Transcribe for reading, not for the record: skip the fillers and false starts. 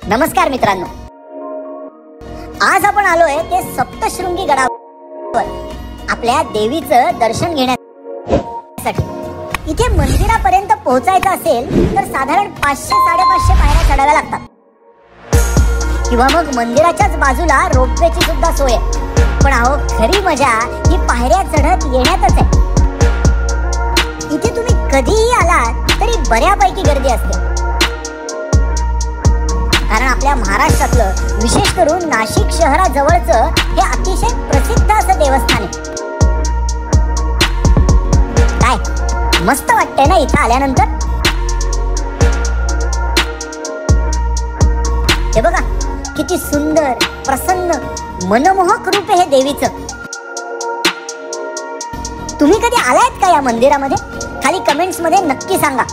नमस्कार मित्रांनो, आज आपण आलोय ते सप्तशृंगी गडावर आपल्या देवीचं दर्शन घेण्यासाठी. इथे मंदिरापर्यंत पोहोचायचं असेल तर साधारण 500-550 पायऱ्या चढाव्या लागतात, किंवा मग मंदिराच्याच बाजूला रोपवेची सुद्धा सोय आहे. पण अहो, खरी मजा ही पायऱ्या चढत येण्यातच आहे. इथे तुम्ही कधीही आलात तरी बऱ्यापैकी गर्दी असते, कारण आपल्या महाराष्ट्रातलं, विशेष करून नाशिक शहराजवळचं हे अतिशय प्रसिद्ध असं देवस्थान आहे. काय मस्त वाटतंय ना इथं आल्यानंतर. हे बघा किती सुंदर, प्रसन्न, मनमोहक रूप आहे हे देवीचं. तुम्ही कधी आलायत का या मंदिरामध्ये? खाली कमेंट्स मध्ये नक्की सांगा.